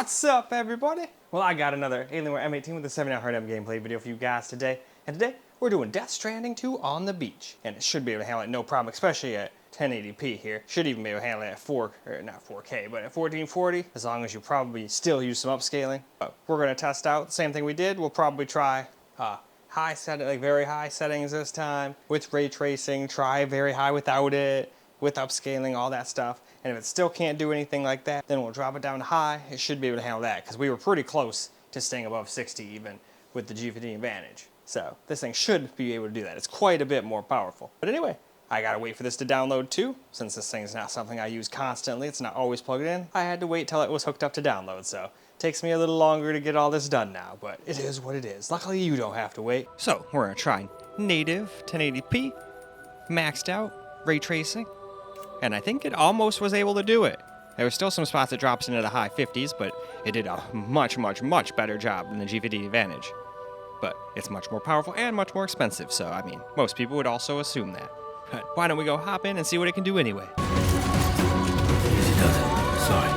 What's up, everybody? Well, I got another Alienware m18 with the 7900M gameplay video for you guys today. And today, we're doing Death Stranding 2 on the beach. And it should be able to handle it no problem, especially at 1080p here. Should even be able to handle it at not 4K, but at 1440, as long as you probably still use some upscaling. But we're gonna test out the same thing we did. We'll probably try high setting, like very high settings this time, with ray tracing, try very high without it, with upscaling, all that stuff. And if it still can't do anything like that, then we'll drop it down to high. It should be able to handle that, because we were pretty close to staying above 60 even with the G15 Advantage. So this thing should be able to do that. It's quite a bit more powerful. But anyway, I gotta wait for this to download too. Since this thing's not something I use constantly, it's not always plugged in, I had to wait till it was hooked up to download. So it takes me a little longer to get all this done now, but it is what it is. Luckily you don't have to wait. So we're gonna try native 1080p, maxed out, ray tracing. And I think it almost was able to do it. There were still some spots that drops into the high 50s, but it did a much, much, much better job than the G15 Advantage. But it's much more powerful and much more expensive, so I mean, most people would also assume that. But why don't we go hop in and see what it can do anyway? Easy does it. Sorry.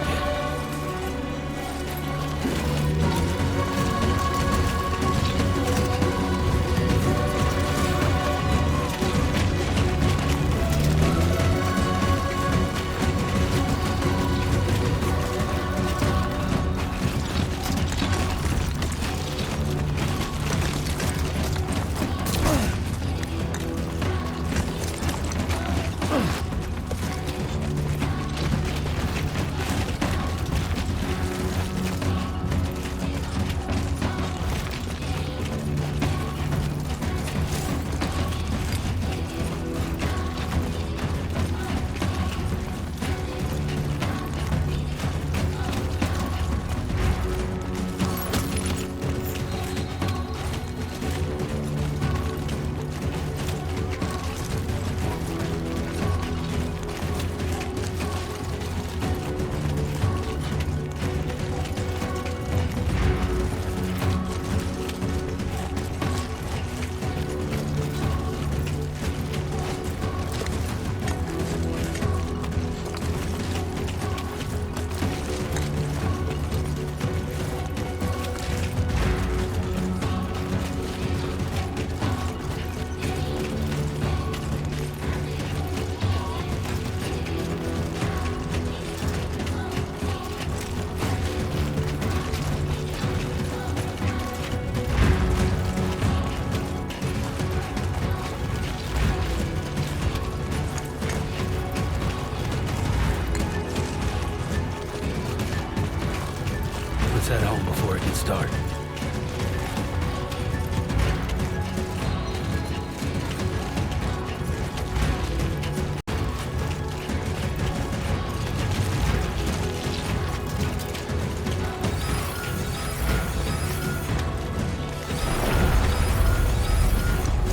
Let's head home before it gets dark.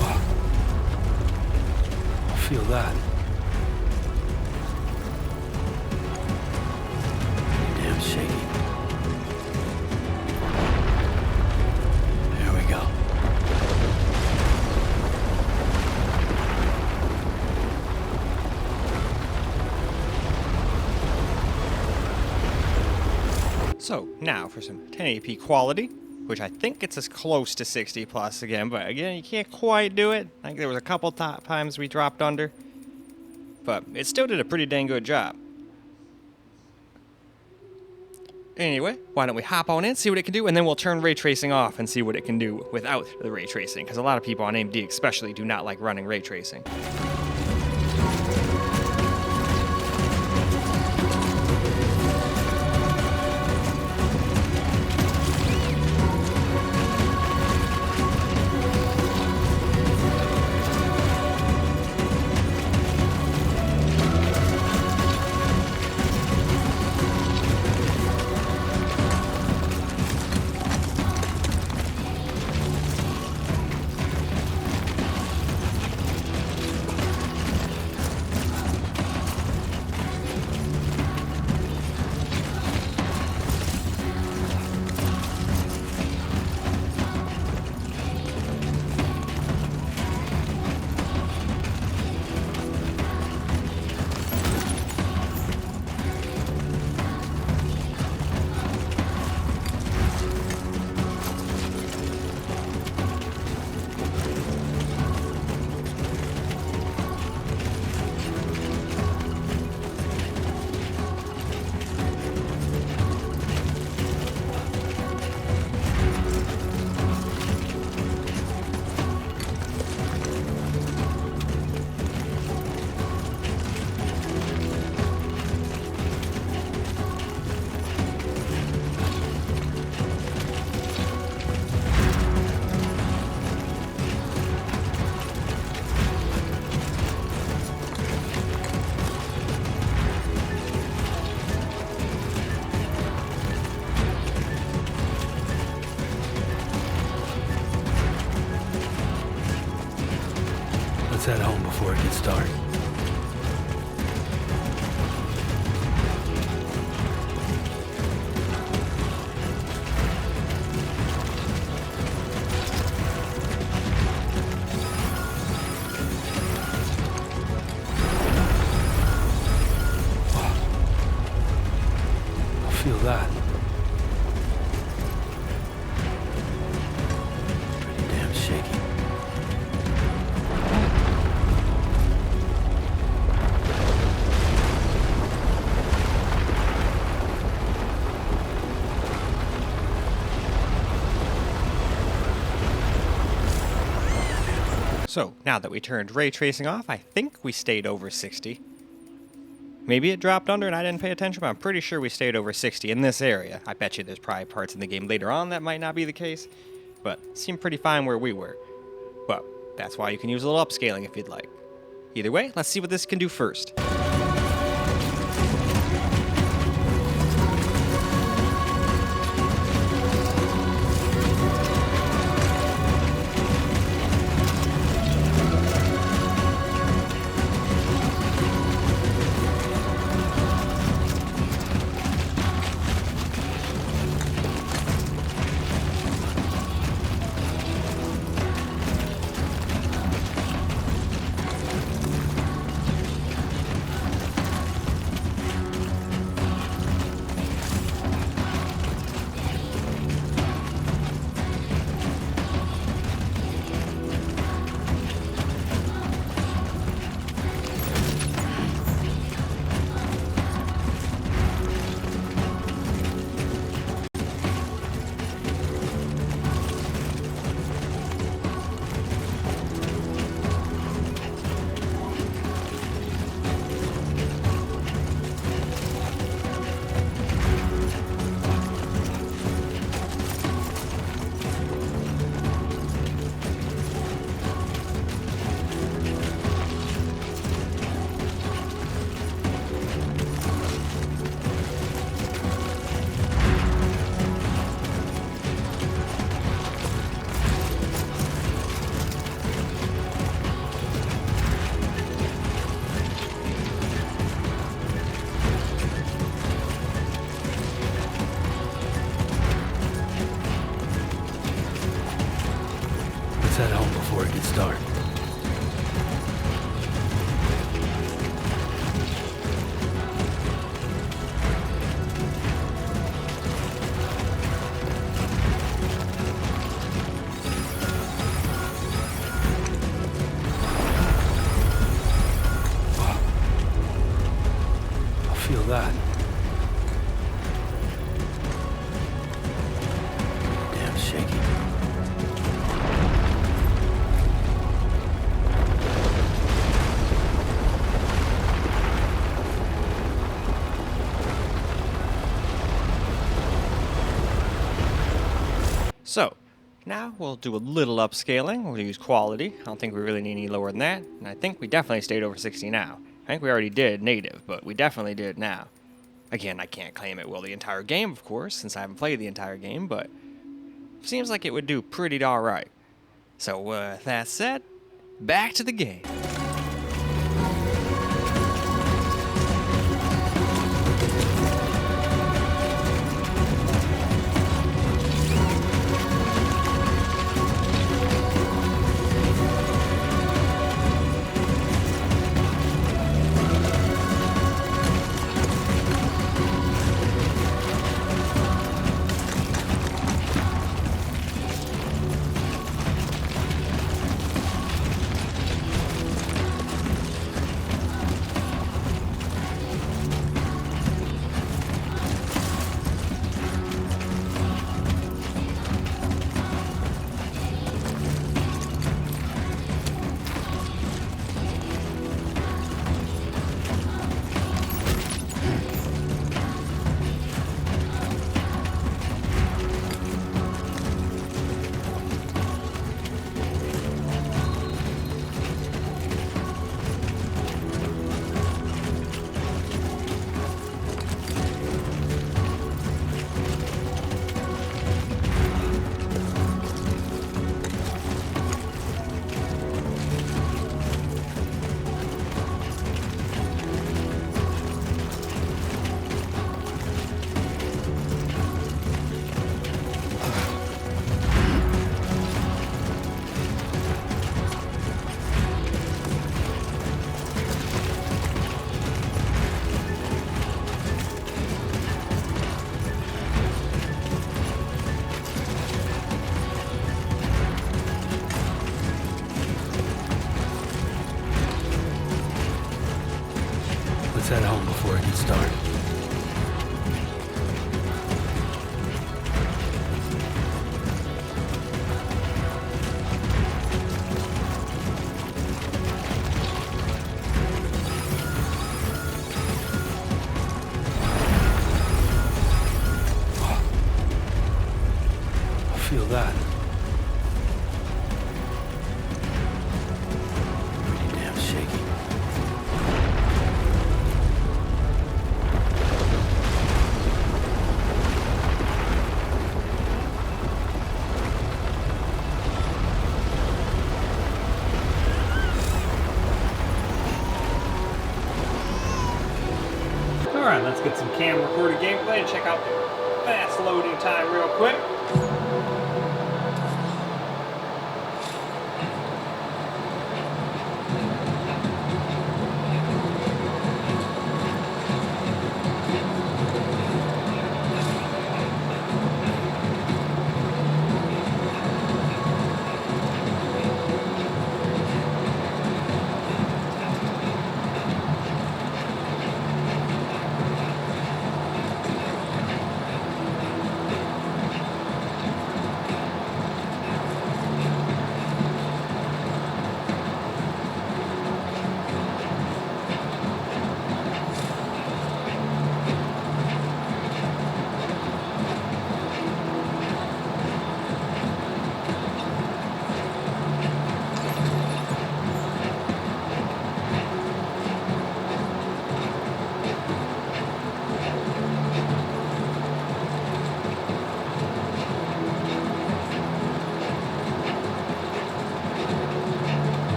Wow. I feel that. Pretty damn shaky. So now for some 1080p quality, which I think it's as close to 60 plus again, but again, you can't quite do it. I think there was a couple times we dropped under, but it still did a pretty dang good job. Anyway, why don't we hop on in, see what it can do, and then we'll turn ray tracing off and see what it can do without the ray tracing, because a lot of people on AMD especially do not like running ray tracing. head home before it gets dark. Feel that. Pretty damn shaky. So, now that we turned ray tracing off, I think we stayed over 60. Maybe it dropped under and I didn't pay attention, but I'm pretty sure we stayed over 60 in this area. I bet you there's probably parts in the game later on that might not be the case, but it seemed pretty fine where we were. But that's why you can use a little upscaling if you'd like. Either way, let's see what this can do first. Let's head home before it gets dark. I feel that. Damn shaky. So, now we'll do a little upscaling. We'll use quality. I don't think we really need any lower than that. And I think we definitely stayed over 60 now. I think we already did native, but we definitely did now. Again, I can't claim it will the entire game, of course, since I haven't played the entire game, but seems like it would do pretty alright. So, with that said, back to the game. get started. I feel that. Pretty damn shaky. Alright, let's get some cam recorded gameplay and check out the fast loading time real quick.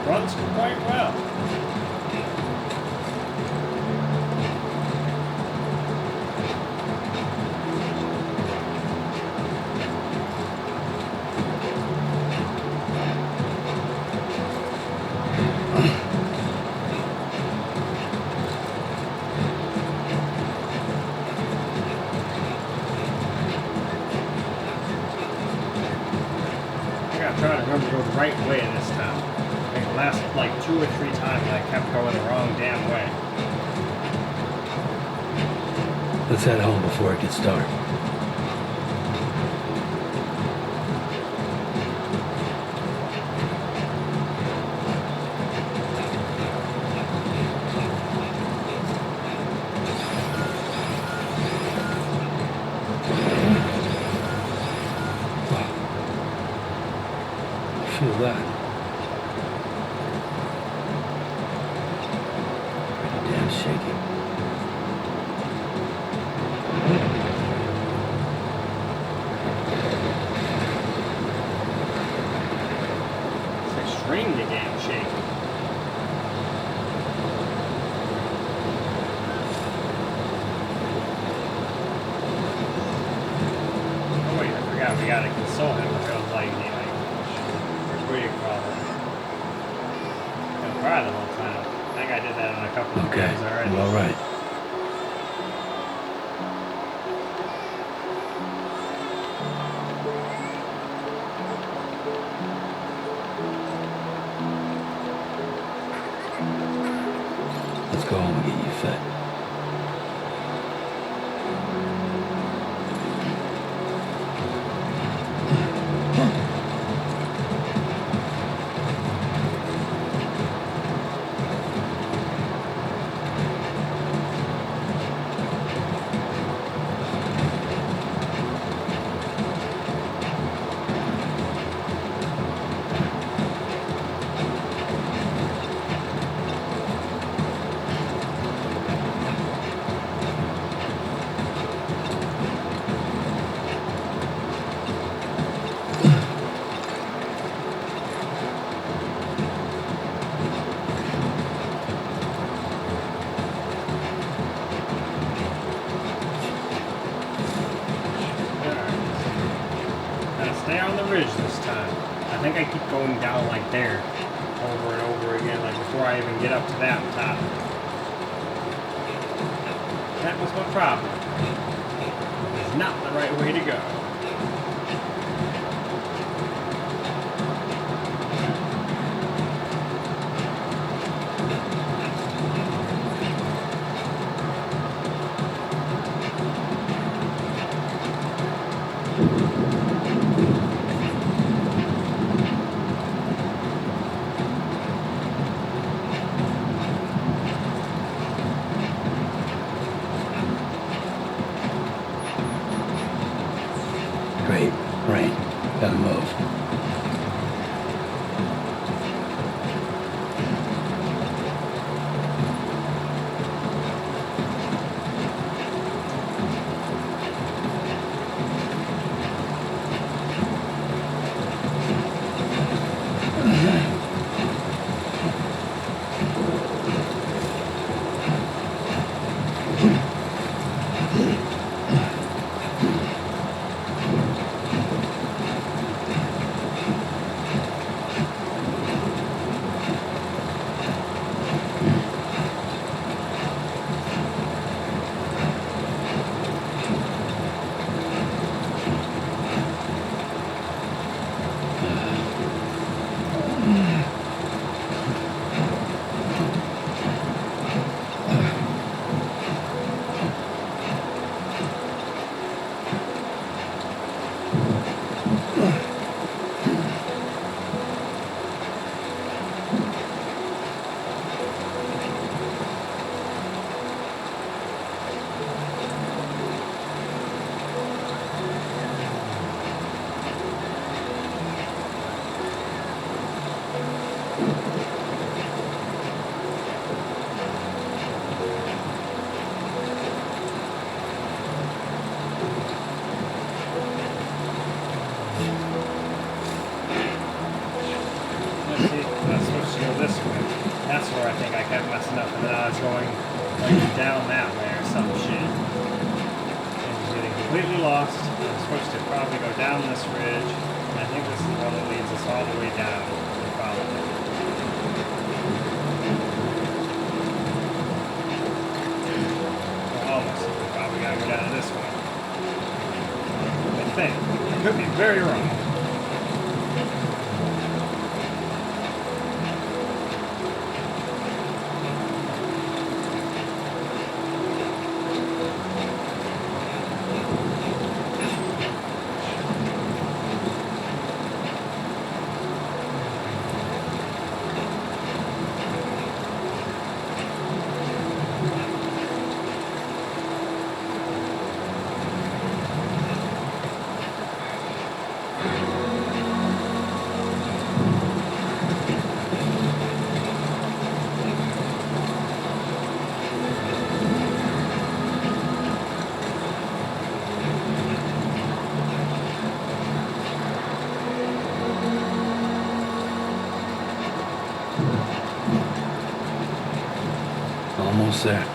Runs quite well. I gotta try to remember to go the right way this time. The last like 2 or 3 times I kept going the wrong damn way. Let's head home before it gets dark. Feel that. Pretty damn shaky. It's extremely damn shaky. Oh wait, I forgot we gotta console him with those lightning. What do you call it? I've cried the whole time. I think I did that on a couple of Okay, times already. I'm all right. Let's go home and get you fed. Stay on the ridge this time. I think I keep going down like there over and over again, like before I even get up to that top. That was my problem. It's not the right way to go. That's where I think I kept messing up, and then I was going like down that way or some shit. And just getting completely lost. I'm supposed to probably go down this ridge, and I think this is the one that leads us all the way down. Probably. Well, almost. We probably gotta go down to this one. I think. I could be very wrong. Almost there.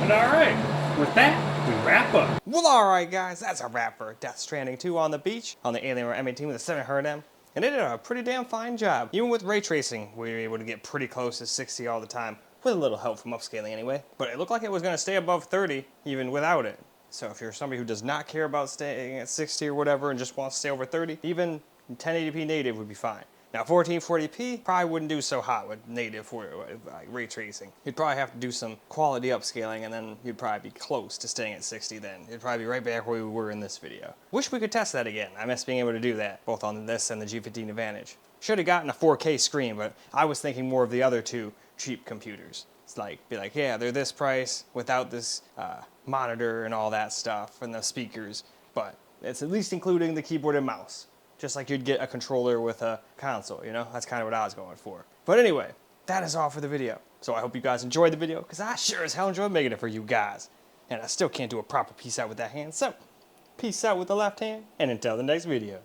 And alright, with that, we wrap up. Well, alright guys, that's a wrap for Death Stranding 2 on the beach on the Alienware M18 with a 700M. And it did a pretty damn fine job. Even with ray tracing, we were able to get pretty close to 60 all the time, with a little help from upscaling anyway. But it looked like it was going to stay above 30, even without it. So if you're somebody who does not care about staying at 60 or whatever and just wants to stay over 30, even 1080p native would be fine. Now 1440p probably wouldn't do so hot with native like ray tracing. You'd probably have to do some quality upscaling, and then you'd probably be close to staying at 60 then. You'd probably be right back where we were in this video. Wish we could test that again. I miss being able to do that, both on this and the G15 Advantage. Should have gotten a 4K screen, but I was thinking more of the other two cheap computers. It's like, be like, yeah, they're this price without this monitor and all that stuff and the speakers, but it's at least including the keyboard and mouse. Just like you'd get a controller with a console, you know? That's kind of what I was going for. But anyway, that is all for the video. So I hope you guys enjoyed the video, because I sure as hell enjoyed making it for you guys. And I still can't do a proper peace out with that hand, so peace out with the left hand, and until the next video.